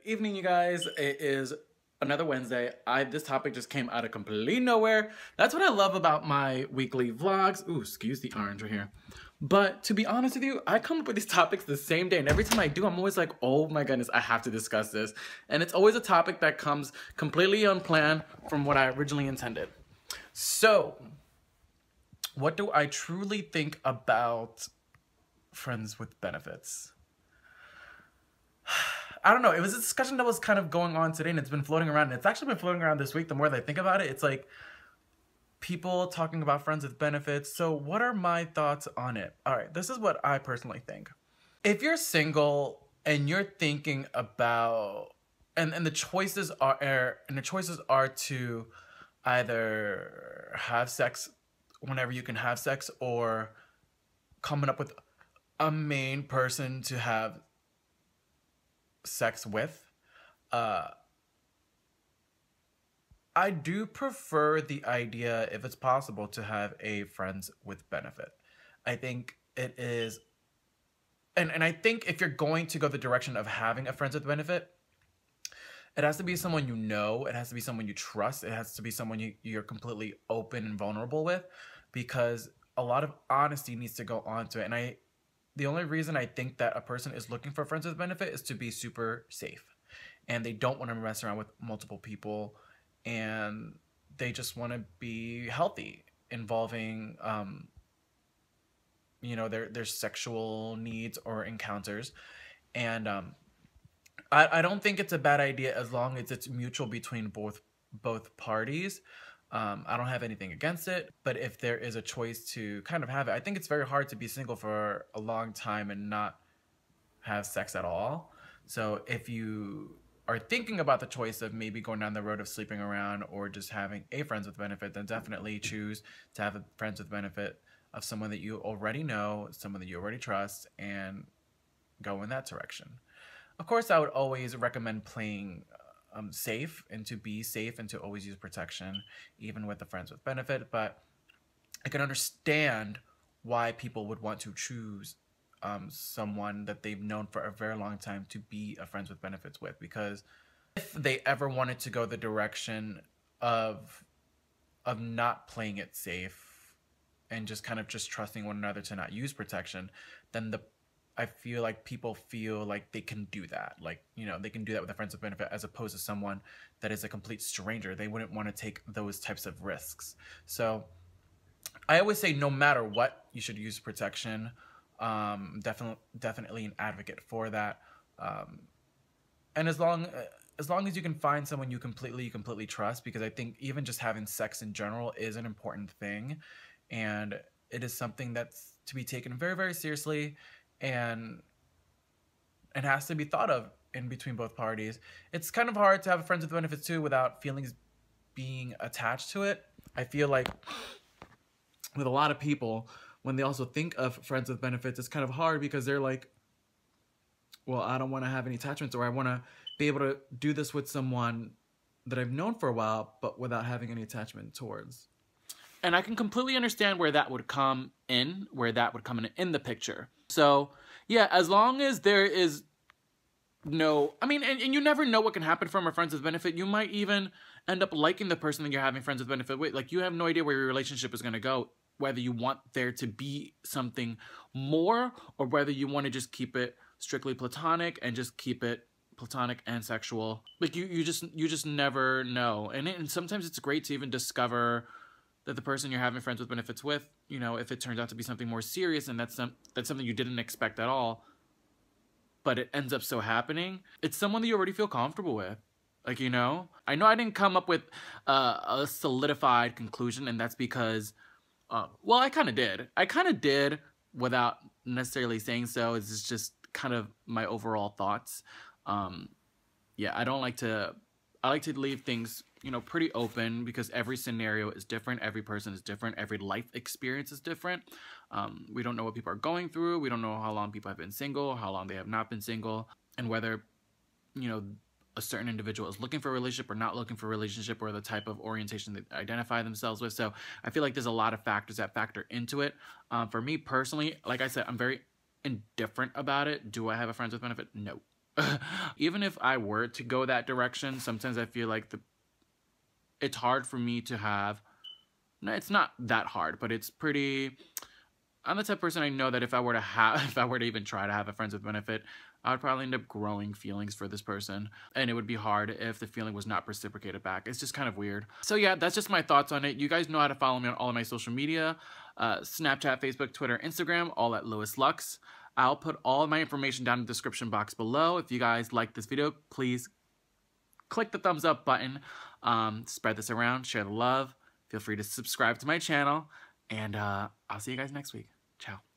evening, you guys. It is another Wednesday. This topic just came out of completely nowhere. That's what I love about my weekly vlogs. Ooh, excuse the orange right here. But to be honest with you, I come up with these topics the same day, and every time I do, I'm always like, oh my goodness, I have to discuss this. And it's always a topic that comes completely unplanned from what I originally intended. So, what do I truly think about friends with benefits? I don't know. It was a discussion that was kind of going on today, and it's been floating around. And it's actually been floating around this week. The more that I think about it, it's like people talking about friends with benefits. So what are my thoughts on it? All right, this is what I personally think. If you're single and you're thinking about and the choices are to either have sex whenever you can have sex, or coming up with a main person to have sex with, I do prefer the idea, if it's possible, to have a friends with benefit. I think it is, and I think if you're going to go the direction of having a friends with benefit, it has to be someone you know, it has to be someone you trust, it has to be someone you're completely open and vulnerable with, because a lot of honesty needs to go onto it. And the only reason I think that a person is looking for friends with benefit is to be super safe, and they don't want to mess around with multiple people, and they just want to be healthy, involving their sexual needs or encounters. And I don't think it's a bad idea as long as it's mutual between both parties. I don't have anything against it, but if there is a choice to kind of have it, I think it's very hard to be single for a long time and not have sex at all. So if you are thinking about the choice of maybe going down the road of sleeping around or just having a friends with benefit, then definitely choose to have a friends with benefit of someone that you already know, someone that you already trust, and go in that direction. Of course, I would always recommend playing safe, and to be safe, and to always use protection, even with the friends with benefit. But I can understand why people would want to choose someone that they've known for a very long time to be a friends with benefits with, because if they ever wanted to go the direction of not playing it safe and just kind of just trusting one another to not use protection, then I feel like people feel like they can do that. Like, they can do that with a friends with benefit, as opposed to someone that is a complete stranger. They wouldn't want to take those types of risks. So I always say, no matter what, you should use protection. Definitely an advocate for that. And as long as you can find someone you completely trust, because I think even just having sex in general is an important thing, and it is something that's to be taken very, very seriously, and it has to be thought of in between both parties. It's kind of hard to have friends with benefits too without feelings being attached to it. I feel like with a lot of people, when they also think of friends with benefits, it's kind of hard because they're like, well, I don't want to have any attachments, or I want to be able to do this with someone that I've known for a while, but without having any attachment towards. And I can completely understand where that would come in, in the picture. So, yeah, as long as there is no, I mean, and you never know what can happen from a friends with benefit. You might even end up liking the person that you're having friends with benefit with. Like, you have no idea where your relationship is going to go, whether you want there to be something more, or whether you want to just keep it strictly platonic and just keep it platonic and sexual. Like, you just never know. And sometimes it's great to even discover that the person you're having friends with benefits with, if it turns out to be something more serious, and that's something you didn't expect at all, but it ends up so happening, it's someone that you already feel comfortable with. Like, I know I didn't come up with a solidified conclusion, and that's because, well, I kind of did without necessarily saying so. It's just kind of my overall thoughts. Yeah, I like to leave things, pretty open, because every scenario is different. Every person is different. Every life experience is different. We don't know what people are going through. We don't know how long people have been single, how long they have not been single, and whether, a certain individual is looking for a relationship or not looking for a relationship, or the type of orientation they identify themselves with. So I feel like there's a lot of factors that factor into it. For me personally, like I said, I'm very indifferent about it. Do I have a friends with benefit? No. Even if I were to go that direction, sometimes I feel like it's hard for me to have, no, it's not that hard, but it's pretty, I'm the type of person I know that if I were to have, if I were to even try to have a friends with benefit, I would probably end up growing feelings for this person. And it would be hard if the feeling was not reciprocated back. It's just kind of weird. So yeah, that's just my thoughts on it. You guys know how to follow me on all of my social media, Snapchat, Facebook, Twitter, Instagram, all at LuisLuxe. I'll put all of my information down in the description box below. If you guys like this video, please click the thumbs up button. Spread this around, share the love. Feel free to subscribe to my channel. And I'll see you guys next week. Ciao.